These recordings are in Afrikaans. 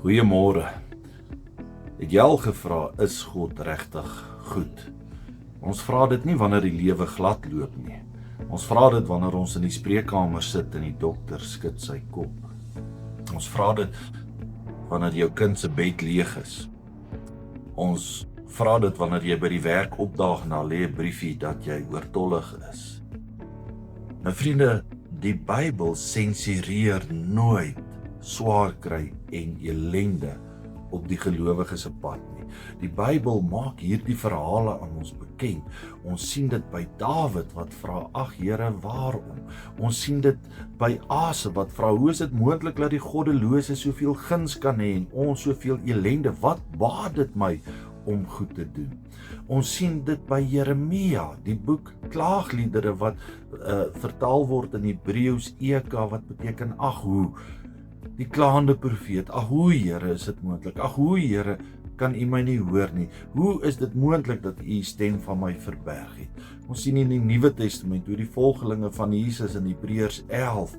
Goeiemôre. Het jy al gevra, is God regtig goed? Ons vra dit nie wanneer die lewe glad loop nie. Ons vra dit wanneer ons in die spreekkamer sit en die dokter skud sy kop. Ons vra dit wanneer jou kind se bed leeg is. Ons vra dit wanneer jy by die werk opdaag en daar lê 'n briefie dat jy oortollig is. Nou vriende, die Bybel sensureer nooit swaar kry en ellende op die gelowige se pad nie. Die Bybel maak hierdie verhale aan ons bekend. Ons sien dit by Dawid wat vra, ag Here, waarom? Ons sien dit by Asa wat vra, hoe is dit moontlik dat die goddelose soveel guns kan hê en ons soveel ellende? Wat baat dit my om goed te doen? Ons sien dit by Jeremia, die boek Klaagliedere wat vertaal word in Hebreëus Eka wat beteken ag hoe. Die klaande profeet, ag hoe Here is dit moontlik? Ag hoe Here, kan U my nie hoor nie? Hoe is dit moontlik dat U stem van my verberg het? Ons sien in die Nuwe Testament hoe die volgelinge van Jesus in Hebreërs 11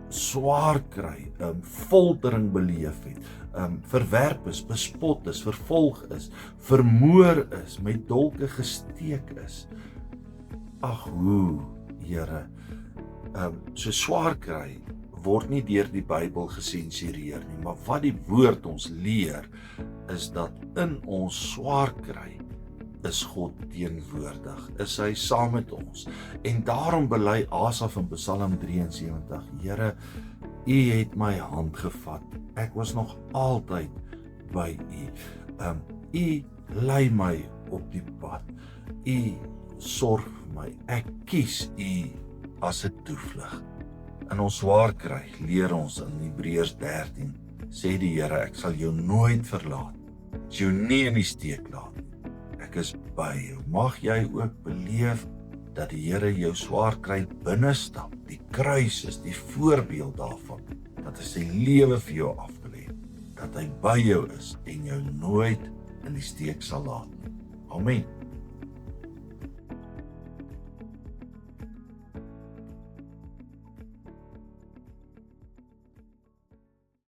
swaar kry, foltering beleef het, verwerp is, bespot is, vervolg is, vermoor is, met dolke gesteek is. Ag hoe Here, so swaar kry word nie deur die Bybel gesensureer nie, maar wat die woord ons leer, is dat in ons swaar kry, is God teenwoordig, is hy saam met ons. En daarom bely Asaf in Psalm 73, Here, U het my hand gevat, ek was nog altyd by U. U lei my op die pad, U sorg vir my, ek kies U as 'n toevlug. In ons swaar kry, leer ons in Hebreërs 13, sê die Here, ek sal jou nooit verlaat, jou nie in die steek laat, ek is by jou. Mag jy ook beleef dat die Here jou swaar kry binnestap. Die kruis is die voorbeeld daarvan, dat hy sy lewe vir jou afgelê het, dat hy by jou is en jou nooit in die steek sal laat. Amen.